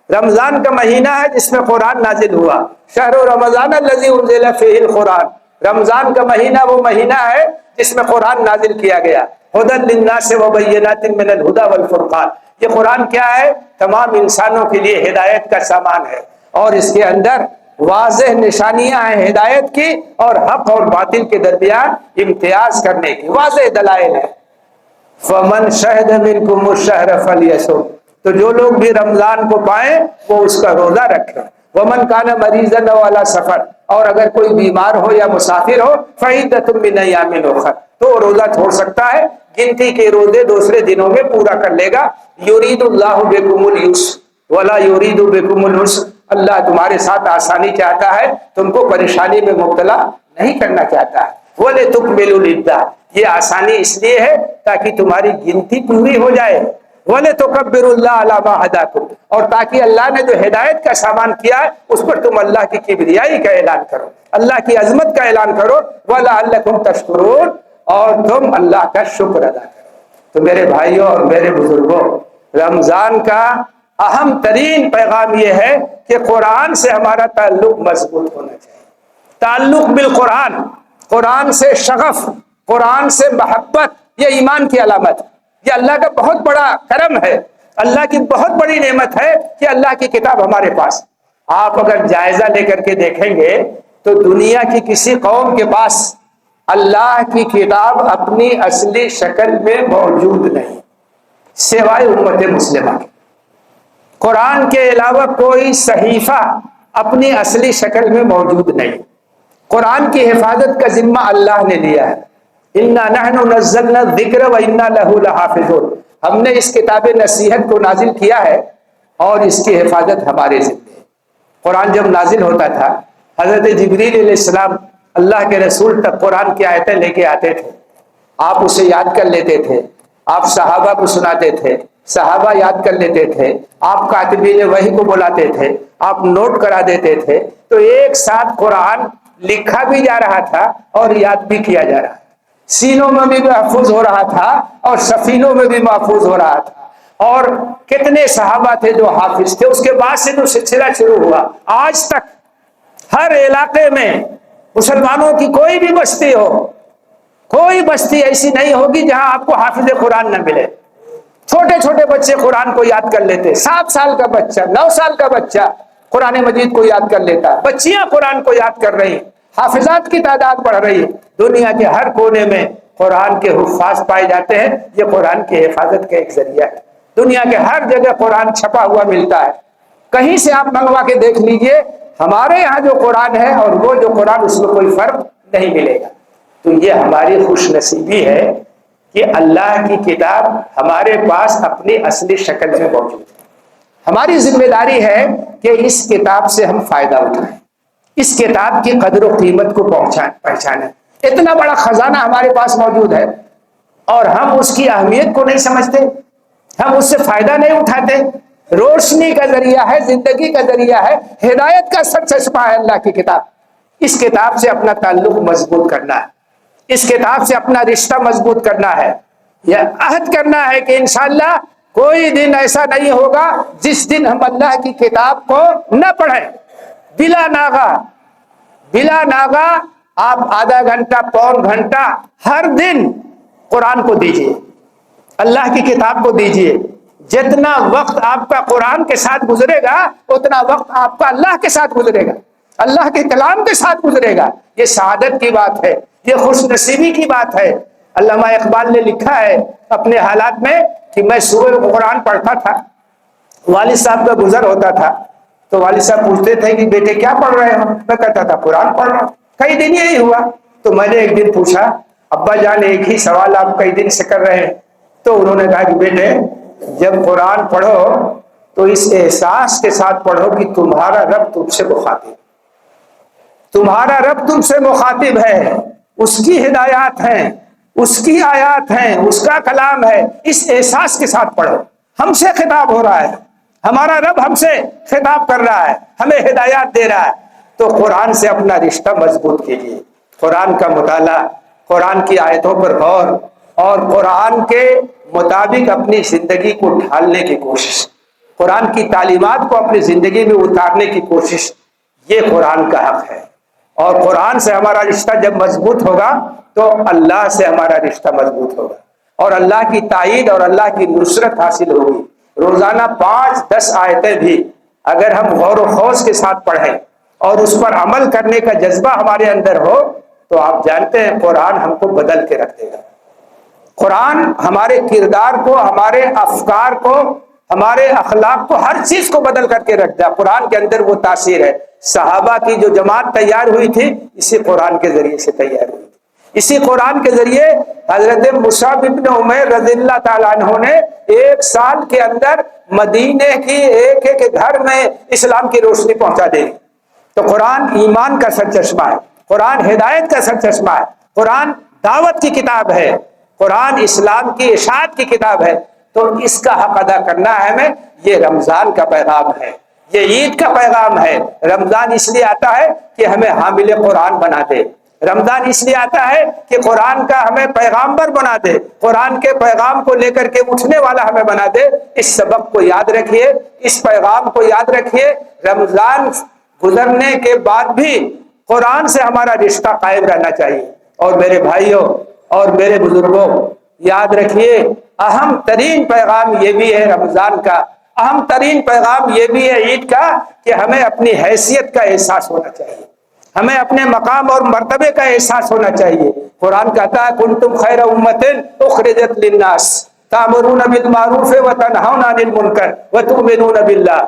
رمضان کا مہینہ ہے جس میں قرآن نازل ہوا، شہر رمضان الذی انزل فیہ القرآن، رمضان کا مہینہ وہ مہینہ ہے جس میں قرآن نازل کیا گیا، ھدی للناس وبینات من الھدی والفرقان۔ یہ قرآن کیا ہے؟ تمام انسانوں کے لیے ہدایت کا سامان ہے، اور اس کے اندر واضح نشانیاں ہیں ہدایت کی اور حق اور باطل کے درمیان امتیاز کرنے کی واضح دلائل ہے۔ فمن شہد منکم الشہر فلیصم، تو جو لوگ بھی رمضان کو پائیں وہ اس کا روزہ رکھیں۔ ومن کان مریضا او علی سفر، اور اگر کوئی بیمار ہو یا مسافر ہو فعدۃ من ایام اخر، تو وہ روزہ چھوڑ سکتا ہے، گنتی کے روزے دوسرے دنوں میں پورا کر لے گا۔ یرید اللہ بکم اليسر ولا یرید بکم العسر، اللہ تمہارے ساتھ آسانی چاہتا ہے، تم کو پریشانی میں مبتلا نہیں کرنا چاہتا ہے۔ وَلِتُكْمِلُوا الْعِدَّةَ، یہ آسانی اس لیے ہے تاکہ تمہاری گنتی پوری ہو جائے۔ وَلِتُكَبِّرُوا اللَّهَ عَلَىٰ مَا هَدَاكُمْ، اور تاکہ اللہ نے جو ہدایت کا سامان کیا ہے اس پر تم اللہ کی کبریائی کا اعلان کرو، اللہ کی عظمت کا اعلان کرو۔ وَلَعَلَّكُمْ تَشْكُرُونَ، اور تم اللہ کا شکر ادا کرو۔ تو میرے بھائیوں اور میرے بزرگوں، رمضان کا اہم ترین پیغام یہ ہے کہ قرآن سے ہمارا تعلق مضبوط ہونا چاہیے۔ تعلق بالقرآن، قرآن سے شغف، قرآن سے محبت، یہ ایمان کی علامت ہے۔ یہ اللہ کا بہت بڑا کرم ہے، اللہ کی بہت بڑی نعمت ہے کہ اللہ کی کتاب ہمارے پاس۔ آپ اگر جائزہ لے کر کے دیکھیں گے تو دنیا کی کسی قوم کے پاس اللہ کی کتاب اپنی اصلی شکل میں موجود نہیں سوائے امت مسلمہ کے۔ قرآن کے علاوہ کوئی صحیفہ اپنی اصلی شکل میں موجود نہیں۔ قرآن کی حفاظت کا ذمہ اللہ نے لیا ہے۔ اِنَّا نَحْنُ نَزَّلْنَا الذِّكْرَ وَإِنَّا لَهُ لَحَافِظُونَ، ہم نے اس کتاب نصیحت کو نازل کیا ہے اور اس کی حفاظت ہمارے ذمہ ہے۔ قرآن جب نازل ہوتا تھا حضرت جبریل علیہ السلام اللہ کے رسول تک قرآن کی آیتیں لے کے آتے تھے، آپ اسے یاد کر لیتے تھے، آپ صحابہ کو سناتے تھے، صحابہ یاد کر لیتے تھے، آپ کاتبین وحی کو بلاتے تھے، آپ نوٹ کرا دیتے تھے، تو ایک ساتھ قرآن لکھا بھی جا رہا تھا اور یاد بھی کیا جا رہا تھا، سینوں میں بھی محفوظ ہو رہا تھا اور سفینوں میں بھی محفوظ ہو رہا تھا۔ اور کتنے صحابہ تھے جو حافظ تھے، اس کے بعد سے جو سلسلہ شروع ہوا آج تک ہر علاقے میں مسلمانوں کی کوئی بھی بستی ہو، کوئی بستی ایسی نہیں ہوگی جہاں آپ کو حافظ قرآن نہ ملے۔ چھوٹے چھوٹے بچے قرآن کو یاد کر لیتے، 7 سال کا بچہ، 9 سال کا بچہ قرآن مجید کو یاد کر لیتا، بچیاں قرآن کو یاد کر رہی، حافظات کی تعداد بڑھ رہی ہے۔ دنیا کے ہر کونے میں قرآن کے حفاظ پائے جاتے ہیں، یہ قرآن کی حفاظت کا ایک ذریعہ ہے۔ دنیا کے ہر جگہ قرآن چھپا ہوا ملتا ہے، کہیں سے آپ منگوا کے دیکھ لیجئے، ہمارے یہاں جو قرآن ہے اور وہ جو قرآن، اس میں کوئی فرق نہیں ملے گا۔ تو یہ ہماری خوش نصیبی ہے کہ اللہ کی کتاب ہمارے پاس اپنی اصلی شکل میں موجود ہے۔ ہماری ذمہ داری ہے کہ اس کتاب سے ہم فائدہ اٹھائیں، اس کتاب کی قدر و قیمت کو پہچانیں۔ اتنا بڑا خزانہ ہمارے پاس موجود ہے اور ہم اس کی اہمیت کو نہیں سمجھتے، ہم اس سے فائدہ نہیں اٹھاتے۔ روشنی کا ذریعہ ہے، زندگی کا ذریعہ ہے، ہدایت کا سر چشمہ ہے اللہ کی کتاب۔ اس کتاب سے اپنا تعلق مضبوط کرنا ہے، اس کتاب سے اپنا رشتہ مضبوط کرنا ہے، یہ عہد کرنا ہے کہ انشاءاللہ کوئی دن ایسا نہیں ہوگا جس دن ہم اللہ کی کتاب کو نہ پڑھیں۔ بلا ناغہ آپ آدھا گھنٹہ، پون گھنٹہ ہر دن قرآن کو دیجیے، اللہ کی کتاب کو دیجیے۔ جتنا وقت آپ کا قرآن کے ساتھ گزرے گا اتنا وقت آپ کا اللہ کے ساتھ گزرے گا، اللہ کے کلام کے ساتھ گزرے گا۔ یہ سعادت کی بات ہے، یہ خوش نصیبی کی بات ہے۔ علامہ اقبال نے لکھا ہے اپنے حالات میں کہ میں صبح کو قرآن پڑھتا تھا، والد صاحب کا گزر ہوتا تھا تو والد صاحب پوچھتے تھے کہ بیٹے کیا پڑھ رہے ہو؟ میں کہتا تھا قرآن پڑھ رہا ہوں۔ کئی دن یہی ہوا تو میں نے ایک دن پوچھا ابا جان ایک ہی سوال آپ کئی دن سے کر رہے ہیں، تو انہوں نے کہا کہ بیٹے جب قرآن پڑھو تو اس احساس کے ساتھ پڑھو کہ تمہارا رب تم سے مخاطب، تمہارا رب تم سے مخاطب ہے، اس کی ہدایات ہیں، اس کی آیات ہیں، اس کا کلام ہے۔ اس احساس کے ساتھ پڑھو، ہم سے خطاب ہو رہا ہے، ہمارا رب ہم سے خطاب کر رہا ہے، ہمیں ہدایات دے رہا ہے۔ تو قرآن سے اپنا رشتہ مضبوط کیجیے، قرآن کا مطالعہ، قرآن کی آیتوں پر غور اور قرآن کے مطابق اپنی زندگی کو ڈھالنے کی کوشش، قرآن کی تعلیمات کو اپنی زندگی میں اتارنے کی کوشش، یہ قرآن کا حق ہے۔ اور قرآن سے ہمارا رشتہ جب مضبوط ہوگا تو اللہ سے ہمارا رشتہ مضبوط ہوگا اور اللہ کی تائید اور اللہ کی نصرت حاصل ہوگی۔ روزانہ 5-10 آیتیں بھی اگر ہم غور و خوض کے ساتھ پڑھیں اور اس پر عمل کرنے کا جذبہ ہمارے اندر ہو تو آپ جانتے ہیں قرآن ہم کو بدل کے رکھ دے گا۔ قرآن ہمارے کردار کو، ہمارے افکار کو، ہمارے اخلاق کو، ہر چیز کو بدل کر کے رکھ دیا۔ قرآن کے اندر وہ تاثیر ہے۔ صحابہ کی جو جماعت تیار ہوئی تھی اسی قرآن کے ذریعے سے تیار ہوئی تھی، اسی قرآن کے ذریعے حضرت مصعب بن عمیر رضی اللہ تعالیٰ عنہ نے 1 سال کے اندر مدینے کی ایک ایک گھر میں اسلام کی روشنی پہنچا دی۔ تو قرآن ایمان کا سرچشمہ ہے، قرآن ہدایت کا سرچشمہ ہے، قرآن دعوت کی کتاب ہے، قرآن اسلام کی اشاعت کی کتاب ہے۔ تو اس کا حق ادا کرنا ہے ہمیں۔ یہ رمضان کا پیغام ہے، یہ عید کا پیغام ہے۔ رمضان اس لیے آتا ہے کہ ہمیں حامل قرآن بنا دے، رمضان اس لیے آتا ہے کہ قرآن کا ہمیں پیغامبر بنا دے، قرآن کے پیغام کو لے کر کے اٹھنے والا ہمیں بنا دے۔ اس سبق کو یاد رکھیے، اس پیغام کو یاد رکھیے۔ رمضان گزرنے کے بعد بھی قرآن سے ہمارا رشتہ قائم رہنا چاہیے۔ اور میرے بھائیوں اور میرے بزرگوں، یاد رکھیے اہم ترین پیغام یہ بھی ہے رمضان کا، اہم ترین پیغام یہ بھی ہے عید کا کہ ہمیں اپنی حیثیت کا احساس ہونا چاہیے، ہمیں اپنے مقام اور مرتبے کا احساس ہونا چاہیے۔ قرآن کہتا ہے کنتم خیر امۃ اخرجت للناس تأمرون بالمعروف وتنہون عن المنکر وتؤمنون باللہ۔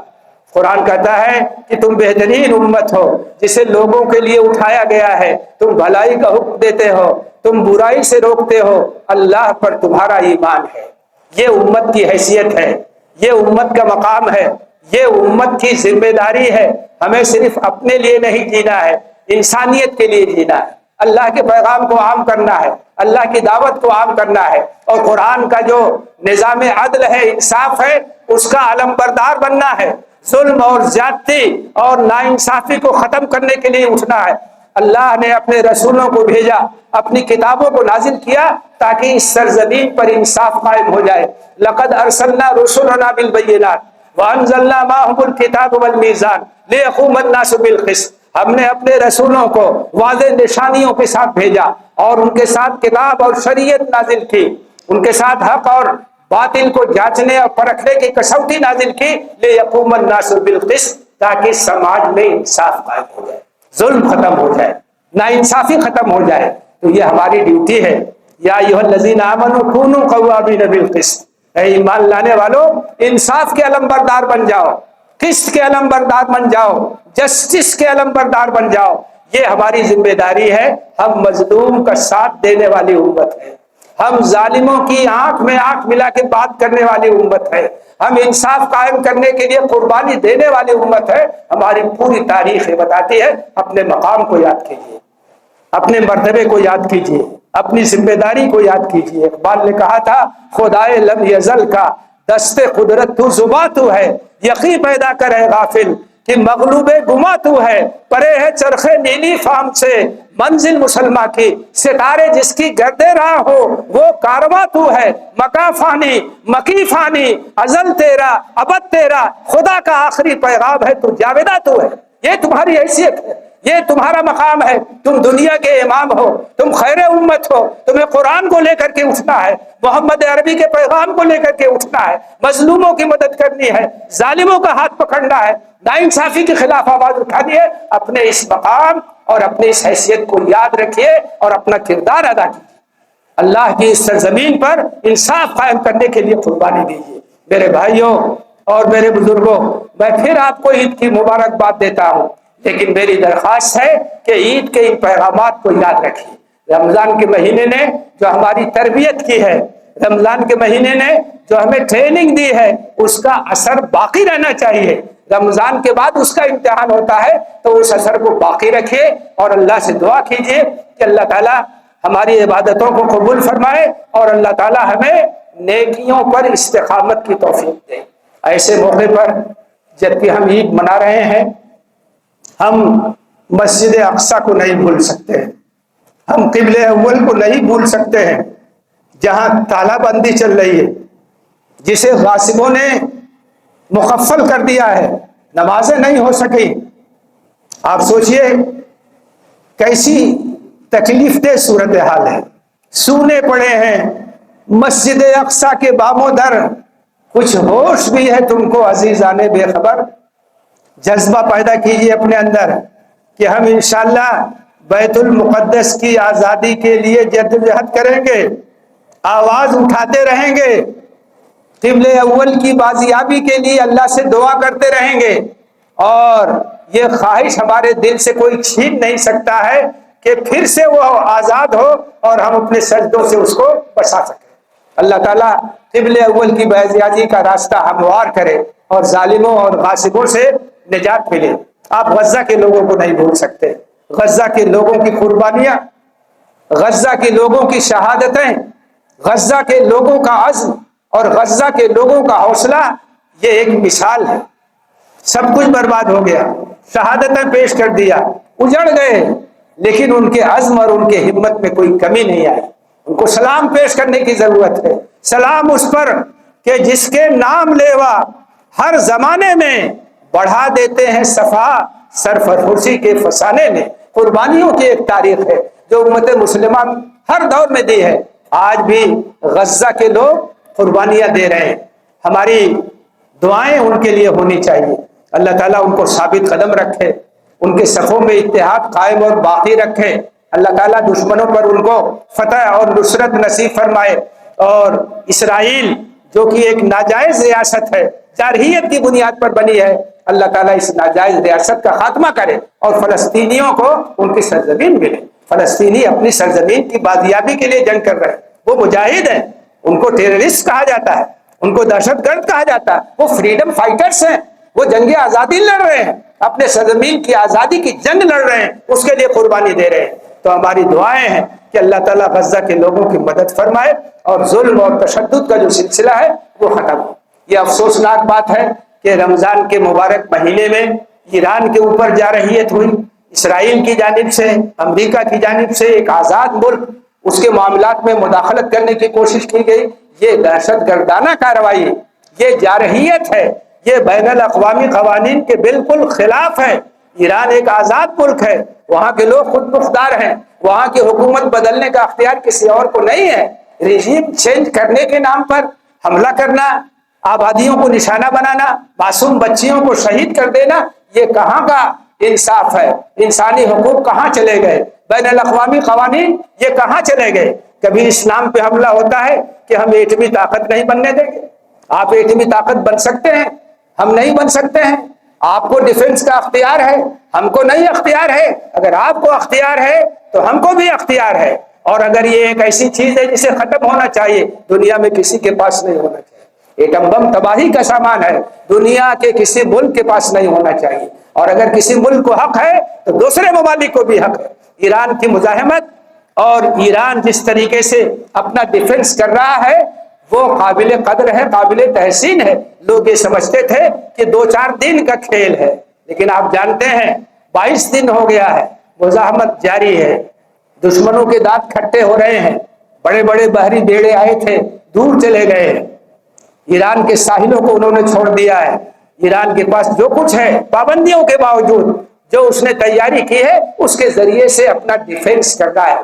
قرآن کہتا ہے کہ تم بہترین امت ہو جسے لوگوں کے لیے اٹھایا گیا ہے، تم بھلائی کا حکم دیتے ہو، تم برائی سے روکتے ہو، اللہ پر تمہارا ایمان ہے۔ یہ امت کی حیثیت ہے، یہ امت کا مقام ہے، یہ امت کی ذمہ داری ہے۔ ہمیں صرف اپنے لیے نہیں جینا ہے، انسانیت کے لیے جینا ہے، اللہ کے پیغام کو عام کرنا ہے، اللہ کی دعوت کو عام کرنا ہے، اور قرآن کا جو نظام عدل ہے، انصاف ہے، اس کا علم بردار بننا ہے، ظلم اور زیادتی اور ناانصافی کو ختم کرنے کے لیے اٹھنا ہے۔ اللہ نے اپنے رسولوں کو بھیجا، اپنی کتابوں کو نازل کیا تاکہ اس سرزمین پر انصاف قائم ہو جائے۔ لقد ارسلنا رسلنا بالبینات وانزلنا معهم الکتاب والمیزان لیقوم الناس بالقسط۔ ہم نے اپنے رسولوں کو واضح نشانیوں کے ساتھ بھیجا اور ان کے ساتھ کتاب اور شریعت نازل کی، ان کے ساتھ حق اور باطل کو جانچنے اور پرکھنے کی کسوٹی نازل کی، لیقوم الناس بالقسط، تاکہ سماج میں انصاف قائم ہو جائے، ظلم ختم ہو جائے، ناانصافی ختم ہو جائے۔ تو یہ ہماری ڈیوٹی ہے۔ یا ایھا الذین آمنوا کونوا قوامین بالقسط، اے ایمان لانے والو انصاف کے علم بردار بن جاؤ، قسط کے علم بردار بن جاؤ، جسٹس کے علم بردار بن جاؤ۔ یہ ہماری ذمہ داری ہے۔ ہم مظلوم کا ساتھ دینے والی امت ہے، ہم ظالموں کی آنکھ میں آنکھ ملا کے بات کرنے والی امت ہے، ہم انصاف قائم کرنے کے لیے قربانی دینے والی امت ہے۔ ہماری پوری تاریخ بتاتی ہے۔ اپنے مقام کو یاد کیجیے، اپنے مرتبے کو یاد کیجیے، اپنی ذمہ داری کو یاد کیجیے۔ اقبال نے کہا تھا، خدائے لم یزل کا دست قدرت تو زباں تو ہے، یقین پیدا کرے غافل کہ مغلوب گما تو ہے، پرے ہے چرخے نیلی فام سے منزل مسلمہ کی، ستارے جس کی گرد راہ ہو وہ کارواں تو ہے، مکاں فانی مکی فانی ازل تیرا ابد تیرا، خدا کا آخری پیغام ہے تو جاویدہ تو ہے۔ یہ تمہاری حیثیت ہے، یہ تمہارا مقام ہے۔ تم دنیا کے امام ہو، تم خیر امت ہو، تمہیں قرآن کو لے کر کے اٹھنا ہے، محمد عربی کے پیغام کو لے کر کے اٹھنا ہے، مظلوموں کی مدد کرنی ہے، ظالموں کا ہاتھ پکڑنا ہے، ناانصافی کے خلاف آواز اٹھانی ہے۔ اپنے اس مقام اور اپنی اس حیثیت کو یاد رکھیے اور اپنا کردار ادا کیجیے۔ اللہ کی اس سرزمین پر انصاف قائم کرنے کے لیے قربانی دیجیے۔ میرے بھائیوں اور میرے بزرگوں، میں پھر آپ کو عید کی مبارکباد دیتا ہوں، لیکن میری درخواست ہے کہ عید کے ان پیغامات کو یاد رکھیے۔ رمضان کے مہینے نے جو ہماری تربیت کی ہے، رمضان کے مہینے نے جو ہمیں ٹریننگ دی ہے، اس کا اثر باقی رہنا چاہیے۔ رمضان کے بعد اس کا امتحان ہوتا ہے، تو اس اثر کو باقی رکھیے اور اللہ سے دعا کیجیے کہ اللہ تعالیٰ ہماری عبادتوں کو قبول فرمائے اور اللہ تعالیٰ ہمیں نیکیوں پر استقامت کی توفیق دے۔ ایسے موقع پر جبکہ ہم عید منا رہے ہیں، ہم مسجد اقصیٰ کو نہیں بھول سکتے ہیں، ہم قبلہ اول کو نہیں بھول سکتے ہیں، جہاں تالا بندی چل رہی ہے، جسے غاصبوں نے مقفل کر دیا ہے، نمازیں نہیں ہو سکی۔ آپ سوچئے کیسی تکلیف دہ صورتحال ہے، سونے پڑے ہیں مسجد اقصیٰ کے بام و در، کچھ ہوش بھی ہے تم کو عزیزان بے خبر؟ جذبہ پیدا کیجئے اپنے اندر کہ ہم انشاءاللہ بیت المقدس کی آزادی کے لیے جدوجہد کریں گے، آواز اٹھاتے رہیں گے، قبلہ اول کی بازیابی کے لیے اللہ سے دعا کرتے رہیں گے، اور یہ خواہش ہمارے دل سے کوئی چھین نہیں سکتا ہے کہ پھر سے وہ آزاد ہو اور ہم اپنے سجدوں سے اس کو بچا سکیں۔ اللہ تعالیٰ قبلہ اول کی بازیابی کا راستہ ہموار کرے اور ظالموں اور غاصبوں سے نجات ملے۔ آپ غزہ کے لوگوں کو نہیں بھول سکتے، غزہ کے لوگوں کی قربانیاں، غزہ کے لوگوں کی شہادتیں، غزہ کے لوگوں کا عزم اور غزہ کے لوگوں کا حوصلہ، یہ ایک مثال ہے۔ سب کچھ برباد ہو گیا، شہادتیں پیش کر دیا، اجڑ گئے، لیکن ان کے عزم اور ان کے ہمت میں کوئی کمی نہیں آئی۔ ان کو سلام پیش کرنے کی ضرورت ہے۔ سلام اس پر کہ جس کے نام لیوا ہر زمانے میں بڑھا دیتے ہیں صفا سرفروشی کے فسانے میں۔ قربانیوں کی ایک تاریخ ہے جو امت مسلمہ ہر دور میں دی ہے۔ آج بھی غزہ کے لوگ قربانیاں دے رہے ہیں، ہماری دعائیں ان کے لیے ہونی چاہیے۔ اللہ تعالیٰ ان کو ثابت قدم رکھے، ان کے صفوں میں اتحاد قائم اور باقی رکھے۔ اللہ تعالیٰ دشمنوں پر ان کو فتح اور نصرت نصیب فرمائے، اور اسرائیل جو کہ ایک ناجائز ریاست ہے، جارحیت کی بنیاد پر بنی ہے، اللہ تعالیٰ اس ناجائز ریاست کا خاتمہ کرے اور فلسطینیوں کو ان کی سرزمین ملے۔ فلسطینی اپنی سرزمین کی بازیابی کے لیے جنگ کر رہے ہیں، وہ مجاہد ہیں، ان کو ٹیررسٹ کہا جاتا ہے، ان کو دہشت گرد کہا جاتا ہے، وہ فریڈم فائٹرز ہیں، وہ جنگ آزادی لڑ رہے ہیں، اپنے سرزمین کی آزادی کی جنگ لڑ رہے ہیں، اس کے لیے قربانی دے رہے ہیں۔ تو ہماری دعائیں ہیں کہ اللہ تعالیٰ غزہ کے لوگوں کی مدد فرمائے اور ظلم اور تشدد کا جو سلسلہ ہے وہ ختم ہو۔ یہ افسوسناک بات ہے کہ رمضان کے مبارک مہینے میں ایران کے اوپر جارحیت ہوئی، اسرائیل کی جانب سے، امریکہ کی جانب سے ایک آزاد ملک اس کے معاملات میں مداخلت کرنے کی کوشش کی گئی۔ یہ دہشت گردانہ کارروائی ہے، یہ جارحیت ہے، یہ بین الاقوامی قوانین کے بالکل خلاف ہے۔ ایران ایک آزاد ملک ہے، وہاں کے لوگ خود مختار ہیں، وہاں کی حکومت بدلنے کا اختیار کسی اور کو نہیں ہے۔ رژیم چینج کرنے کے نام پر حملہ کرنا، آبادیوں کو نشانہ بنانا، معصوم بچیوں کو شہید کر دینا، یہ کہاں کا انصاف ہے؟ انسانی حقوق کہاں چلے گئے؟ بین الاقوامی قوانین یہ کہاں چلے گئے؟ کبھی اسلام پہ حملہ ہوتا ہے کہ ہم ایٹمی طاقت نہیں بننے دیں گے۔ آپ ایٹمی طاقت بن سکتے ہیں، ہم نہیں بن سکتے ہیں۔ آپ کو ڈیفنس کا اختیار ہے، ہم کو نہیں اختیار ہے۔ اگر آپ کو اختیار ہے تو ہم کو بھی اختیار ہے، اور اگر یہ ایک ایسی چیز ہے جسے ختم ہونا چاہیے، دنیا میں کسی کے پاس نہیں ہونا چاہیے۔ ایٹم بم تباہی کا سامان ہے، دنیا کے کسی ملک کے پاس نہیں ہونا چاہیے، اور اگر کسی ملک کو حق ہے تو دوسرے ممالک کو بھی حق ہے۔ ایران کی مزاحمت اور ایران جس طریقے سے اپنا ڈیفنس کر رہا ہے وہ قابل قدر ہے، قابل تحسین ہے۔ لوگ یہ سمجھتے تھے کہ 2-4 دن کا کھیل ہے، لیکن آپ جانتے ہیں 22 دن ہو گیا ہے، مزاحمت جاری ہے، دشمنوں کے دانت کھٹے ہو رہے ہیں۔ بڑے بڑے بحری بیڑے آئے تھے، دور چلے گئے ہیں، ایران کے ساحلوں کو انہوں نے چھوڑ دیا ہے۔ ایران کے پاس جو کچھ ہے، پابندیوں کے باوجود جو اس نے تیاری کی ہے اس کے ذریعے سے اپنا ڈیفنس کر رہا ہے۔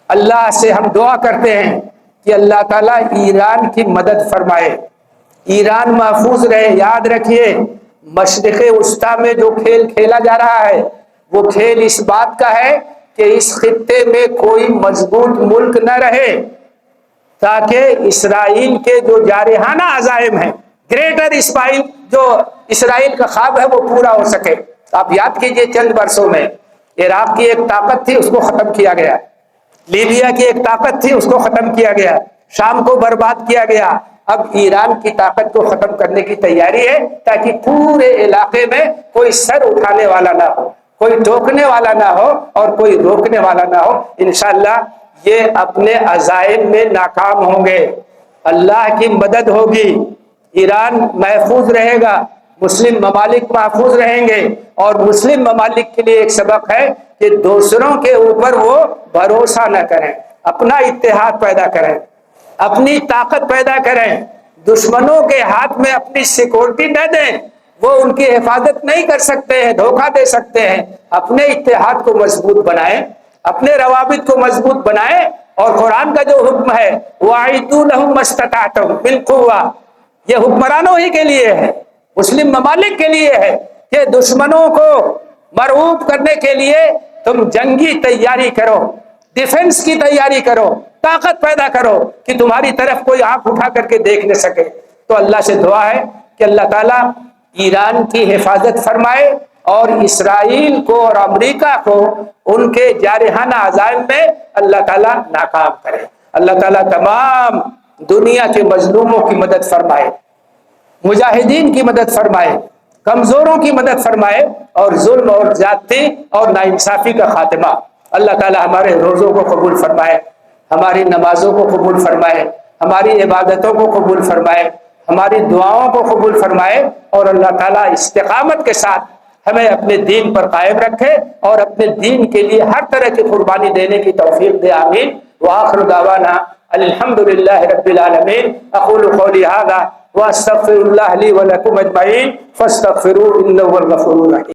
اللہ سے ہم دعا کرتے ہیں کہ اللہ تعالیٰ ایران کی مدد فرمائے، ایران محفوظ رہے۔ یاد رکھیے، مشرق وسطیٰ میں جو کھیل کھیلا جا رہا ہے وہ کھیل اس بات کا ہے کہ اس خطے میں کوئی مضبوط ملک نہ رہے، تاکہ اسرائیل کے جو جارحانہ عزائم ہیں، گریٹر اسرائیل، جو اسرائیل کا خواب ہے وہ پورا ہو سکے۔ آپ یاد کیجئے، چند برسوں میں عراق کی ایک طاقت تھی، اس کو ختم کیا گیا، لیبیا کی ایک طاقت تھی، اس کو ختم کیا گیا، شام کو برباد کیا گیا۔ اب ایران کی طاقت کو ختم کرنے کی تیاری ہے تاکہ پورے علاقے میں کوئی سر اٹھانے والا نہ ہو، کوئی ٹوکنے والا نہ ہو اور کوئی روکنے والا نہ ہو۔ انشاءاللہ یہ اپنے عزائم میں ناکام ہوں گے، اللہ کی مدد ہوگی، ایران محفوظ رہے گا، مسلم ممالک محفوظ رہیں گے۔ اور مسلم ممالک کے لیے ایک سبق ہے کہ دوسروں کے اوپر وہ بھروسہ نہ کریں، اپنا اتحاد پیدا کریں، اپنی طاقت پیدا کریں، دشمنوں کے ہاتھ میں اپنی سیکورٹی نہ دیں، وہ ان کی حفاظت نہیں کر سکتے ہیں، دھوکہ دے سکتے ہیں۔ اپنے اتحاد کو مضبوط بنائیں، اپنے روابط کو مضبوط بنائیں، اور قرآن کا جو حکم ہے وَأَعِدُّوا لَهُم مَّا اسْتَطَعْتُم بِالْقُوَّةِ، یہ حکمرانوں ہی کے لیے ہے، مسلم ممالک کے لیے ہے کہ دشمنوں کو مرعوب کرنے کے لیے تم جنگی تیاری کرو، ڈیفنس کی تیاری کرو، طاقت پیدا کرو کہ تمہاری طرف کوئی آنکھ اٹھا کر کے دیکھ نہ سکے۔ تو اللہ سے دعا ہے کہ اللہ تعالیٰ ایران کی حفاظت فرمائے اور اسرائیل کو اور امریکہ کو ان کے جارحانہ عزائم میں اللہ تعالیٰ ناکام کرے۔ اللہ تعالیٰ تمام دنیا کے مظلوموں کی مدد فرمائے، مجاہدین کی مدد فرمائے، کمزوروں کی مدد فرمائے، اور ظلم اور زیادتی اور ناانصافی کا خاتمہ۔ اللہ تعالیٰ ہمارے روزوں کو قبول فرمائے، ہماری نمازوں کو قبول فرمائے، ہماری عبادتوں کو قبول فرمائے، ہماری دعاؤں کو قبول فرمائے، اور اللہ تعالیٰ استقامت کے ساتھ ہمیں اپنے دین پر قائم رکھے اور اپنے دین کے لیے ہر طرح کی قربانی دینے کی توفیق دے۔ آمین۔ وآخر دعوانا الحمد للہ رب العالمین۔ اقول قولی ھذا واستغفر اللہ لی ولکم اجمعین فاستغفروہ انہ هو الغفور الرحیم۔